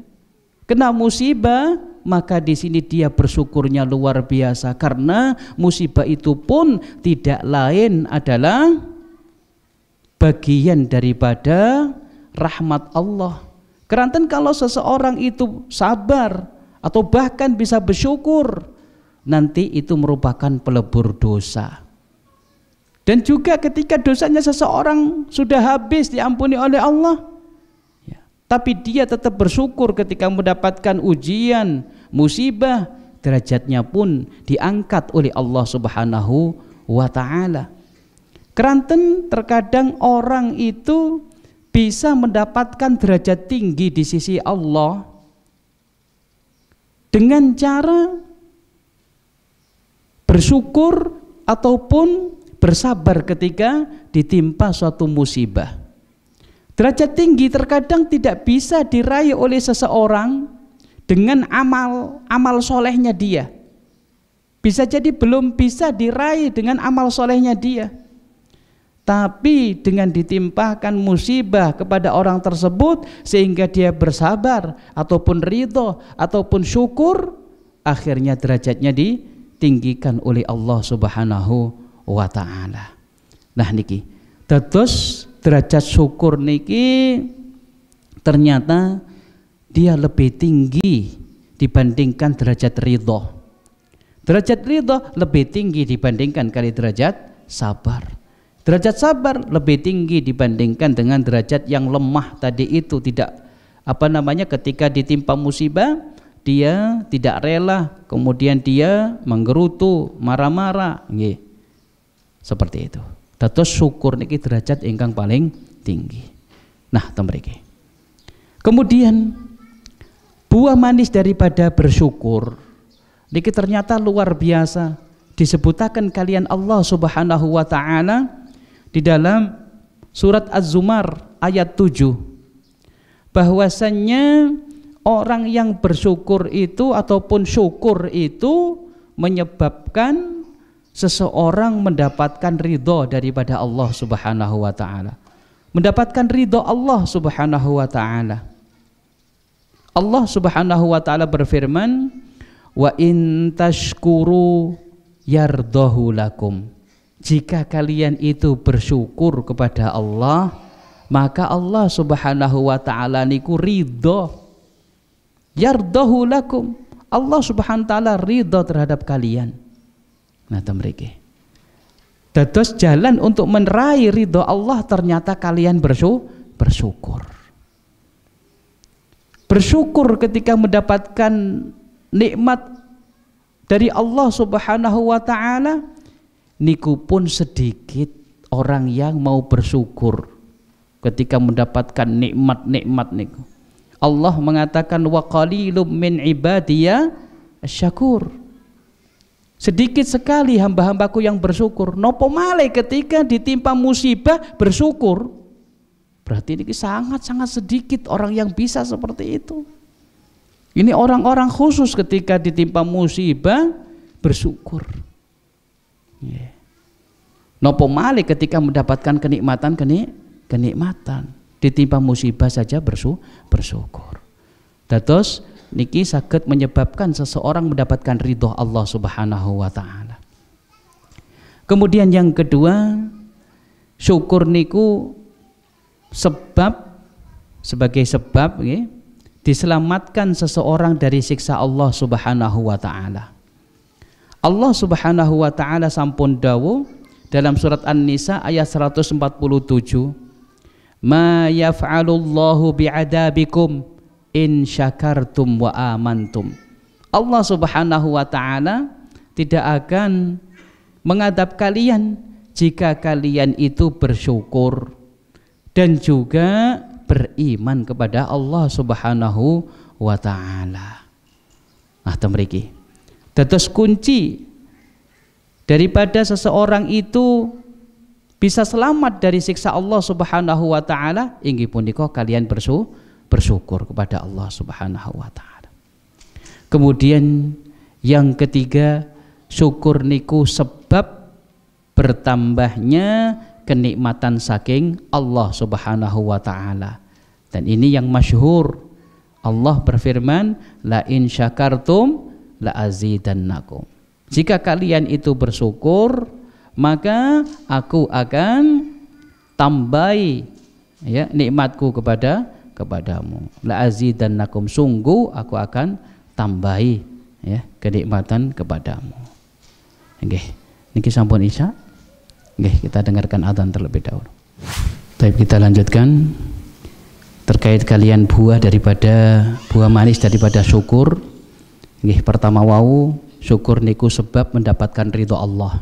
kena musibah, maka di sini dia bersyukurnya luar biasa, karena musibah itu pun tidak lain adalah bagian daripada rahmat Allah. Keranten kalau seseorang itu sabar atau bahkan bisa bersyukur, nanti itu merupakan pelebur dosa. Dan juga ketika dosanya seseorang sudah habis diampuni oleh Allah, ya, tapi dia tetap bersyukur ketika mendapatkan ujian, musibah, derajatnya pun diangkat oleh Allah Subhanahu wa ta'ala. Keranten terkadang orang itu bisa mendapatkan derajat tinggi di sisi Allah dengan cara bersyukur ataupun bersabar ketika ditimpa suatu musibah. Derajat tinggi terkadang tidak bisa diraih oleh seseorang dengan amal solehnya dia. Bisa jadi belum bisa diraih dengan amal solehnya dia. Tapi dengan ditimpakan musibah kepada orang tersebut sehingga dia bersabar ataupun ridho ataupun syukur, akhirnya derajatnya ditinggikan oleh Allah Subhanahu wa ta'ala. Nah niki dados derajat syukur niki ternyata dia lebih tinggi dibandingkan derajat ridho. Derajat ridho lebih tinggi dibandingkan kali derajat sabar. Derajat sabar lebih tinggi dibandingkan dengan derajat yang lemah tadi itu, tidak ketika ditimpa musibah dia tidak rela, kemudian dia menggerutu, marah-marah, nggih. Seperti itu. Dados syukur niki derajat ingkang paling tinggi. Nah, temriki. Kemudian buah manis daripada bersyukur niki ternyata luar biasa disebutaken kalian Allah Subhanahu wa taala di dalam surat Az-Zumar ayat 7, bahwasannya orang yang bersyukur itu ataupun syukur itu menyebabkan seseorang mendapatkan ridho daripada Allah Subhanahu wa ta'ala, mendapatkan ridho Allah Subhanahu wa ta'ala. Allah Subhanahu wa ta'ala berfirman, wa in tashkuru yardahu lakum. Jika kalian itu bersyukur kepada Allah, maka Allah Subhanahu wa ta'ala niku ridho. Yardahu lakum. Allah Subhanahu wa ta'ala ridho terhadap kalian. Nah, temriki. Dados jalan untuk meraih ridho Allah ternyata kalian bersyukur. Bersyukur ketika mendapatkan nikmat dari Allah Subhanahu wa ta'ala, niku pun sedikit orang yang mau bersyukur ketika mendapatkan nikmat-nikmat niku. Allah mengatakan wa qalilum min ibadiya asyakur. Sedikit sekali hamba-hambaku yang bersyukur. Nopo malih ketika ditimpa musibah bersyukur. Berarti ini sangat-sangat sedikit orang yang bisa seperti itu. Ini orang-orang khusus ketika ditimpa musibah bersyukur. Nopo malih ketika mendapatkan kenikmatan, ditimpa musibah saja bersyukur. Dados niki saged menyebabkan seseorang mendapatkan ridho Allah Subhanahu wa ta'ala. Kemudian yang kedua, syukur niku sebagai sebab diselamatkan seseorang dari siksa Allah Subhanahu wa ta'ala. Allah Subhanahu wa ta'ala sampun dawuh dalam surat An-Nisa ayat 147, ma yaf'alullahu bi'adabikum in syakartum wa amantum. Allah Subhanahu wa ta'ala tidak akan mengadab kalian jika kalian itu bersyukur dan juga beriman kepada Allah Subhanahu wa ta'ala. Nah, temriki dados kunci daripada seseorang itu bisa selamat dari siksa Allah Subhanahu wa ta'ala, inggih punika kalian bersyukur kepada Allah Subhanahu wa ta'ala. Kemudian yang ketiga, syukur niku sebab bertambahnya kenikmatan saking Allah Subhanahu wa ta'ala. Dan ini yang masyhur, Allah berfirman, la in syakartum la azidannakum. Jika kalian itu bersyukur, maka aku akan tambahi nikmatku kepadamu. La azidannakum, sungguh aku akan tambahi kenikmatan kepadamu. Nggih, niki sampun isya. Nggih, kita dengarkan adzan terlebih dahulu. Baik, kita lanjutkan terkait kalian buah manis daripada syukur. Nggih, pertama wau syukur niku sebab mendapatkan ridho Allah.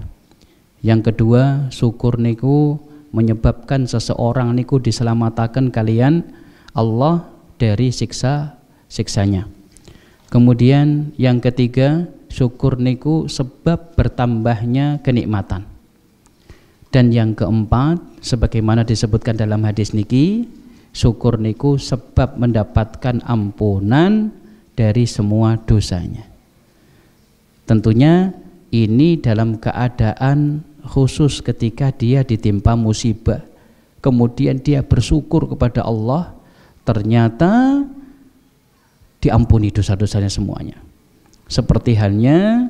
Yang kedua, syukur niku menyebabkan seseorang niku diselamatkan kalian Allah dari siksanya. Kemudian yang ketiga, syukur niku sebab bertambahnya kenikmatan. Dan yang keempat, sebagaimana disebutkan dalam hadis niki, syukur niku sebab mendapatkan ampunan dari semua dosanya. Tentunya ini dalam keadaan khusus ketika dia ditimpa musibah, kemudian dia bersyukur kepada Allah, ternyata diampuni dosa-dosanya semuanya. Seperti halnya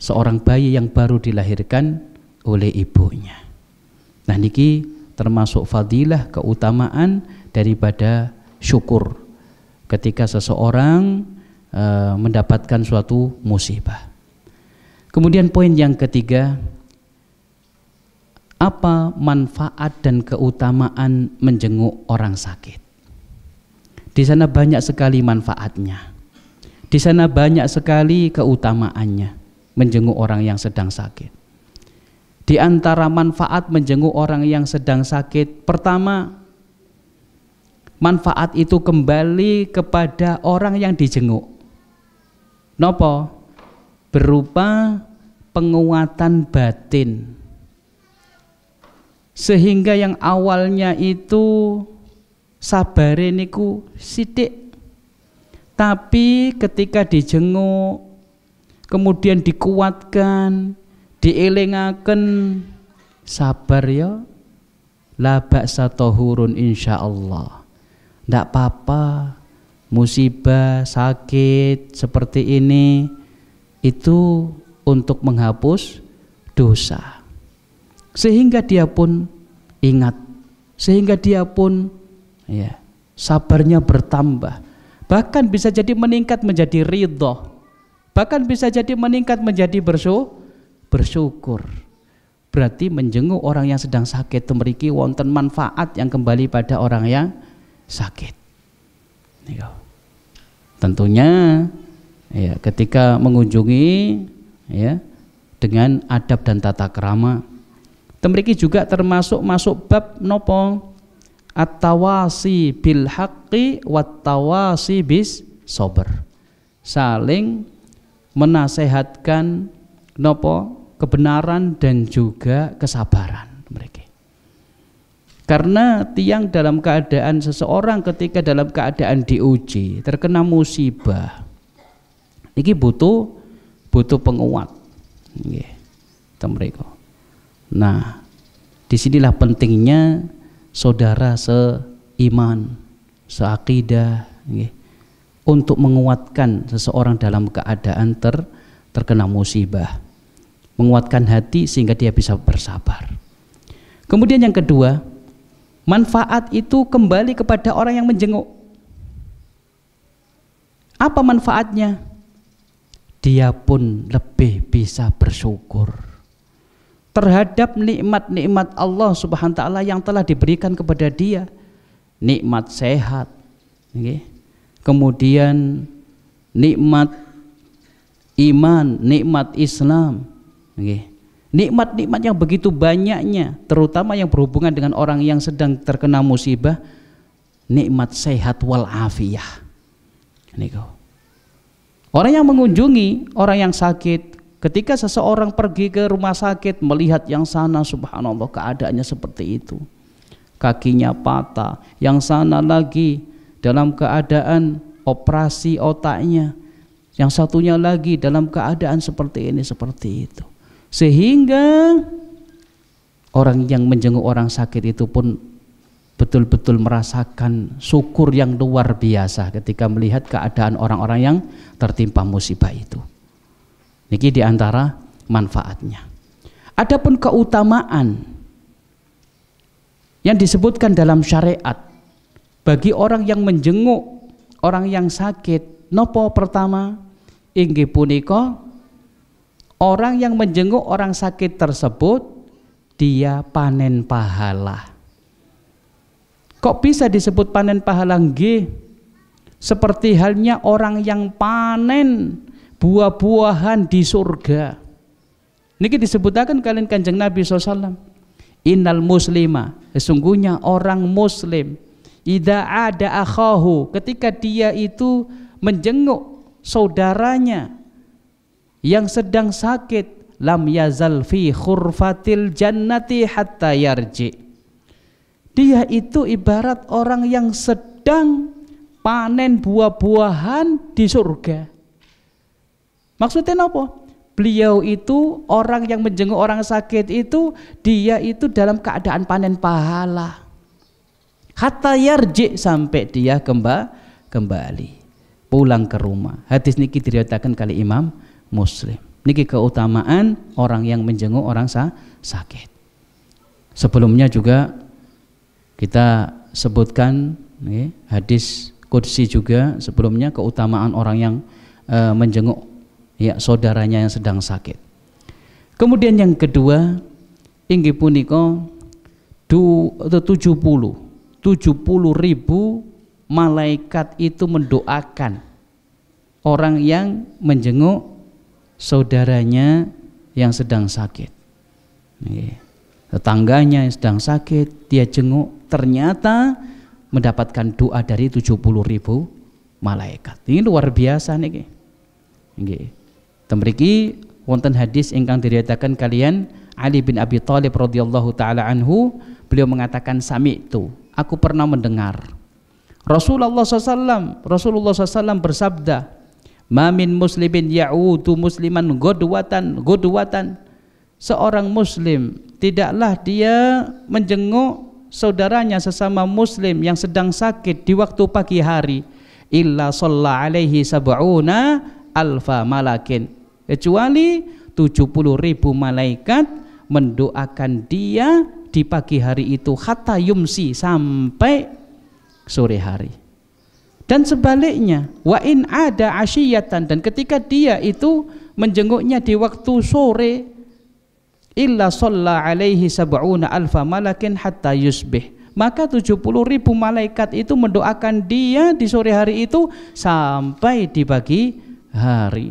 seorang bayi yang baru dilahirkan oleh ibunya. Nah niki termasuk fadilah, keutamaan daripada syukur ketika seseorang mendapatkan suatu musibah. Kemudian poin yang ketiga, apa manfaat dan keutamaan menjenguk orang sakit? Di sana banyak sekali manfaatnya. Di sana banyak sekali keutamaannya menjenguk orang yang sedang sakit. Di antara manfaat menjenguk orang yang sedang sakit, pertama, manfaat itu kembali kepada orang yang dijenguk. Nopo? Berupa penguatan batin. Sehingga yang awalnya itu sabare niku sithik, tapi ketika dijenguk kemudian dikuatkan, dielingaken, sabar ya, la ba'sa tahurun insyaallah. Ndak apa-apa, musibah, sakit seperti ini itu untuk menghapus dosa. Sehingga dia pun ingat, sehingga dia pun ya, sabarnya bertambah, bahkan bisa jadi meningkat menjadi ridho, bahkan bisa jadi meningkat menjadi bersyukur. Berarti menjenguk orang yang sedang sakit memiliki wonten manfaat yang kembali pada orang yang sakit. Tentunya ya, ketika mengunjungi ya, dengan adab dan tata krama. Temriki juga termasuk masuk bab nopo? At-tawasi bil haqqi wat tawasi bis sabr. Saling menasehatkan nopo? Kebenaran dan juga kesabaran mereka. Karena tiang dalam keadaan seseorang ketika dalam keadaan diuji, terkena musibah, ini butuh penguat. Nggih, temriko. Nah, disinilah pentingnya saudara seiman, seakidah, untuk menguatkan seseorang dalam keadaan terkena musibah, menguatkan hati sehingga dia bisa bersabar. Kemudian yang kedua, manfaat itu kembali kepada orang yang menjenguk. Apa manfaatnya? Dia pun lebih bisa bersyukur terhadap nikmat-nikmat Allah Subhanahu wa taala yang telah diberikan kepada dia. Nikmat sehat, kemudian nikmat iman, nikmat Islam, nikmat-nikmat yang begitu banyaknya, terutama yang berhubungan dengan orang yang sedang terkena musibah, nikmat sehat wal afiyah. Orang yang mengunjungi orang yang sakit, ketika seseorang pergi ke rumah sakit melihat yang sana subhanallah keadaannya seperti itu, kakinya patah, yang sana lagi dalam keadaan operasi otaknya, yang satunya lagi dalam keadaan seperti ini, seperti itu, sehingga orang yang menjenguk orang sakit itu pun betul-betul merasakan syukur yang luar biasa ketika melihat keadaan orang-orang yang tertimpa musibah itu. Niki diantara manfaatnya. Adapun keutamaan yang disebutkan dalam syariat bagi orang yang menjenguk orang yang sakit, nopo pertama? Inggih punika orang yang menjenguk orang sakit tersebut dia panen pahala. Kok bisa disebut panen pahala? Nggih, seperti halnya orang yang panen buah-buahan di surga. Niki disebutaken kalian Kanjeng Nabi SAW. Innal muslima, sesungguhnya orang muslim, idza ada akhahu, ketika dia itu menjenguk saudaranya yang sedang sakit, lam yazal fi khurfatil jannati hatta yarji. Dia itu ibarat orang yang sedang panen buah-buahan di surga. Maksudnya apa? Beliau itu orang yang menjenguk orang sakit itu, dia itu dalam keadaan panen pahala. Hatta yarji, sampai dia kembali pulang ke rumah. Hadis niki diriwayatkan kali Imam Muslim. Niki keutamaan orang yang menjenguk orang sakit. Sebelumnya juga kita sebutkan hadis qudsi juga sebelumnya, keutamaan orang yang menjenguk ya saudaranya yang sedang sakit. Kemudian yang kedua, inggih punika 70 ribu malaikat itu mendoakan orang yang menjenguk saudaranya yang sedang sakit. Tetangganya yang sedang sakit dia jenguk, ternyata mendapatkan doa dari 70 ribu malaikat. Ini luar biasa niki. Nggih. Temriki wonten hadis ingkang diriwayataken kalian Ali bin Abi Thalib radhiyallahu taala anhu, beliau mengatakan sami'tu, aku pernah mendengar Rasulullah SAW bersabda, ma min muslimin ya'udu musliman godwatan, seorang muslim tidaklah dia menjenguk saudaranya sesama muslim yang sedang sakit di waktu pagi hari, illa shalla alaihi sab'una alfa malakin, kecuali 70 ribu malaikat mendoakan dia di pagi hari itu, hatta yumsi, sampai sore hari. Dan sebaliknya, wa in ada asyiyatan, dan ketika dia itu menjenguknya di waktu sore, illa shalla alaihi sab'una alfa malakin hatta yusbih, maka 70 ribu malaikat itu mendoakan dia di sore hari itu sampai di pagi hari.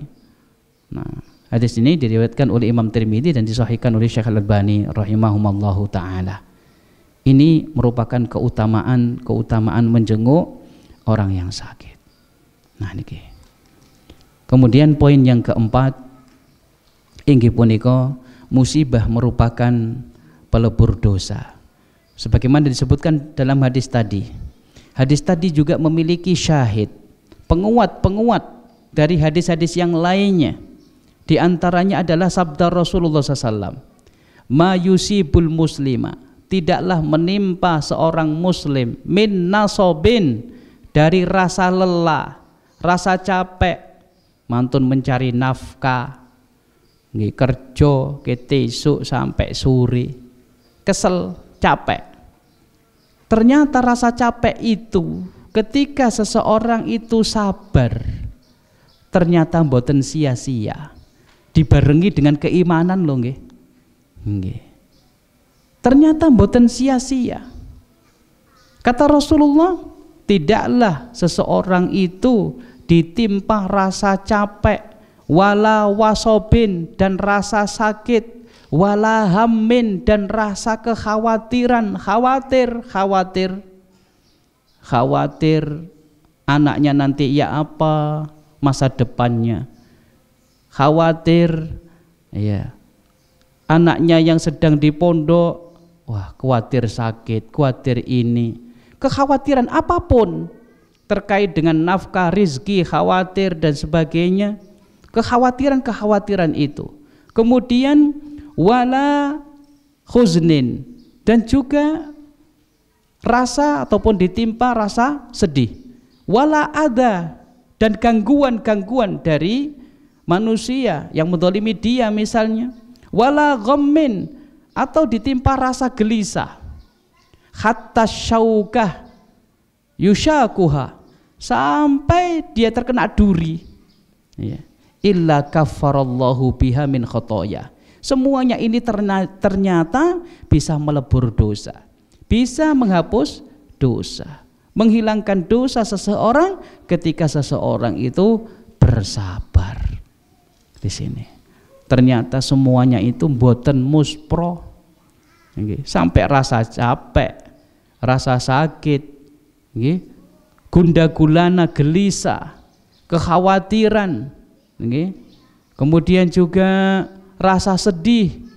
Nah, hadis ini diriwayatkan oleh Imam Tirmidzi dan disahihkan oleh Syekh Al-Albani rahimahumallahu taala. Ini merupakan keutamaan menjenguk orang yang sakit. Nah niki. Kemudian poin yang keempat, inggih punika musibah merupakan pelebur dosa. Sebagaimana disebutkan dalam hadis tadi. Hadis tadi juga memiliki syahid, penguat dari hadis-hadis yang lainnya. Di antaranya adalah sabda Rasulullah SAW, ma yusibul muslima, tidaklah menimpa seorang muslim, min nasobin, dari rasa lelah, rasa capek, mantun mencari nafkah, kerja ketesuk sampai sore, kesel, capek. Ternyata rasa capek itu ketika seseorang itu sabar, ternyata mboten sia-sia, dibarengi dengan keimanan loh nggih. Nggih. Ternyata mboten sia-sia. Kata Rasulullah, tidaklah seseorang itu ditimpa rasa capek, wala wasobin, dan rasa sakit, wala hammin, dan rasa kekhawatiran, khawatir anaknya nanti ya apa, masa depannya, khawatir ya anaknya yang sedang di pondok, wah khawatir sakit, khawatir ini, kekhawatiran apapun terkait dengan nafkah, rizki, khawatir dan sebagainya, kekhawatiran itu. Kemudian wala khuznin, dan juga rasa ataupun ditimpa rasa sedih, wala ada, dan gangguan dari manusia yang menzalimi dia misalnya, wala ghammin, atau ditimpa rasa gelisah, hatta syaukah yushakuha, sampai dia terkena duri ya. Illa kaffarallahu biha min khotoya, semuanya ini ternyata bisa melebur dosa, bisa menghapus dosa, menghilangkan dosa seseorang ketika seseorang itu bersabar. Di sini ternyata semuanya itu mboten muspro, Sampai rasa capek, rasa sakit, gundah gulana, gelisah, kekhawatiran, kemudian juga rasa sedih.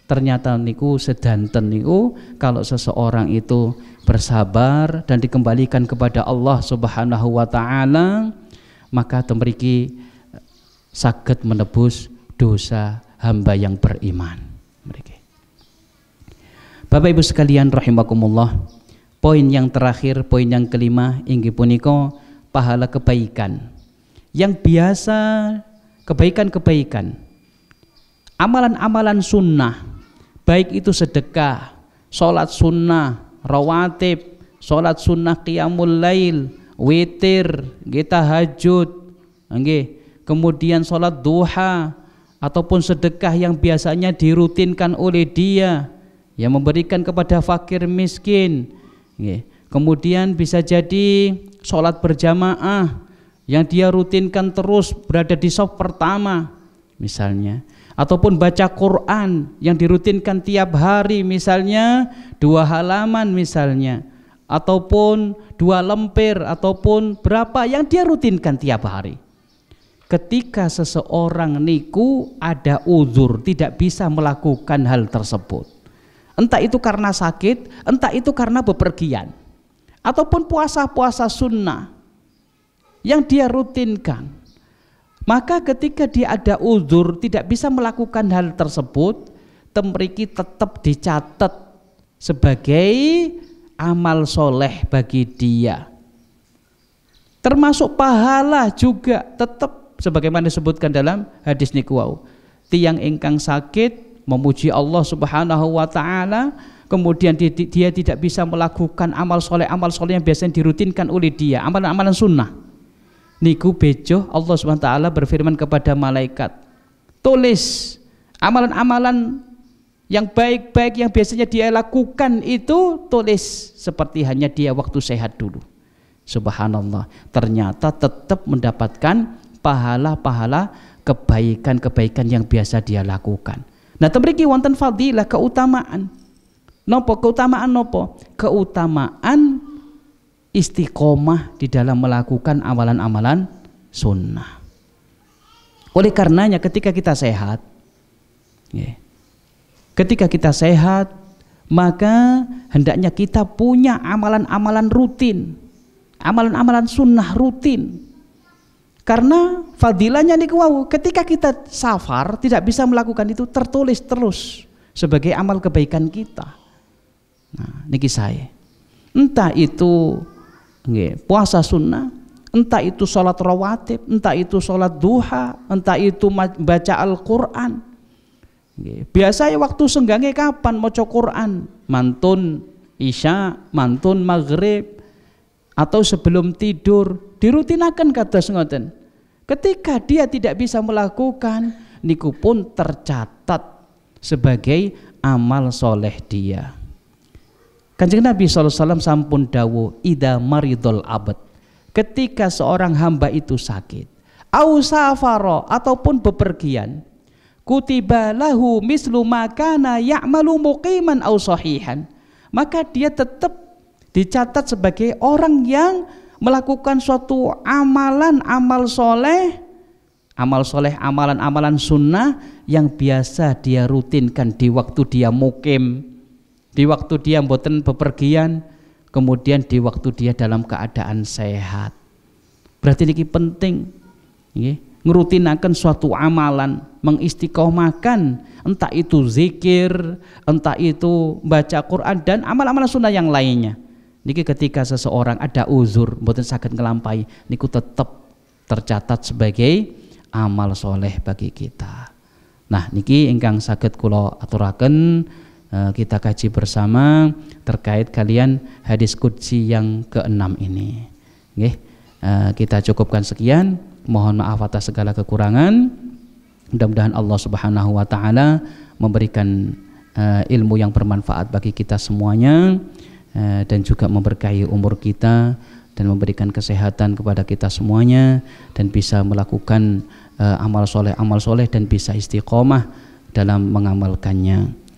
Ternyata niku sedanten niku kalau seseorang itu bersabar dan dikembalikan kepada Allah Subhanahu wa taala, maka temriki saged menebus dosa hamba yang beriman. Bapak Ibu sekalian rahimakumullah, poin yang terakhir, poin yang kelima inggih punika pahala kebaikan yang biasa, kebaikan-kebaikan, amalan-amalan sunnah, baik itu sedekah, sholat sunnah, rawatib, sholat sunnah qiyamul lail, witir, tahajud, kemudian sholat duha, ataupun sedekah yang biasanya dirutinkan oleh dia, yang memberikan kepada fakir miskin, kemudian bisa jadi sholat berjamaah yang dia rutinkan terus berada di shaf pertama misalnya, ataupun baca Quran yang dirutinkan tiap hari misalnya 2 halaman misalnya, ataupun 2 lemper, ataupun berapa yang dia rutinkan tiap hari. Ketika seseorang niku ada uzur tidak bisa melakukan hal tersebut, entah itu karena sakit, entah itu karena bepergian, ataupun puasa-puasa sunnah yang dia rutinkan, maka ketika dia ada uzur tidak bisa melakukan hal tersebut, temriki tetap dicatat sebagai amal soleh bagi dia, termasuk pahala juga tetap sebagaimana disebutkan dalam hadis niku wau, tiyang ingkang sakit memuji Allah Subhanahu wa taala, kemudian dia tidak bisa melakukan amal soleh yang biasanya dirutinkan oleh dia, amalan-amalan sunnah niku bejo Allah Subhanahu wa taala berfirman kepada malaikat, tulis amalan-amalan yang baik-baik yang biasanya dia lakukan itu, tulis seperti hanya dia waktu sehat dulu. Subhanallah, ternyata tetap mendapatkan pahala-pahala kebaikan-kebaikan yang biasa dia lakukan. Nah, temriki wonten fadilah, keutamaan. Nopo keutamaan nopo? Keutamaan istiqomah di dalam melakukan amalan-amalan sunnah. Oleh karenanya ketika kita sehat, maka hendaknya kita punya amalan-amalan rutin, amalan-amalan sunnah rutin. Karena fadilahnya niku wau, ketika kita safar tidak bisa melakukan itu, tertulis terus sebagai amal kebaikan kita. Nah, niki saya. Entah itu puasa sunnah, entah itu sholat rawatib, entah itu sholat duha, entah itu baca Al-Quran. Biasanya waktu senggangnya kapan maca Quran? Mantun isya, mantun maghrib, atau sebelum tidur, dirutinakan kados ngoten. Ketika dia tidak bisa melakukan, niku pun tercatat sebagai amal soleh dia. Kanjeng Nabi SAW sampun dawuh, idza maridul abad, ketika seorang hamba itu sakit, au safara ataupun bepergian, kutiba lahu mislu ma kana ya'malu muqiman au sahihan, maka dia tetap dicatat sebagai orang yang melakukan suatu amalan amalan sunnah yang biasa dia rutinkan di waktu dia mukim, di waktu dia mboten bepergian, kemudian di waktu dia dalam keadaan sehat. Berarti ini penting, ngerutinakan suatu amalan, mengistiqomahkan, entah itu zikir, entah itu baca Quran dan amal-amal sunnah yang lainnya. Niki ketika seseorang ada uzur mboten saged ngelampai, niku tetap tercatat sebagai amal soleh bagi kita. Nah, niki ingkang saged kula aturaken, kita kaji bersama terkait kalian hadis qudsi yang ke-6 ini. Nggih, kita cukupkan sekian. Mohon maaf atas segala kekurangan. Mudah-mudahan Allah Subhanahu wa taala memberikan ilmu yang bermanfaat bagi kita semuanya, dan juga memberkahi umur kita dan memberikan kesehatan kepada kita semuanya, dan bisa melakukan amal soleh dan bisa istiqomah dalam mengamalkannya.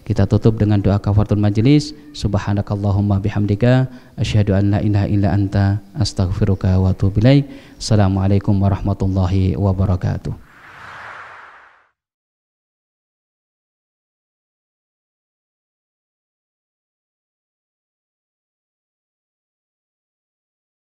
Kita tutup dengan doa kafaratul majelis. Subhanakallahumma bihamdika asyhadu an la ilaha illa anta astaghfiruka wa atubu ilaik. Assalamualaikum warahmatullahi wabarakatuh.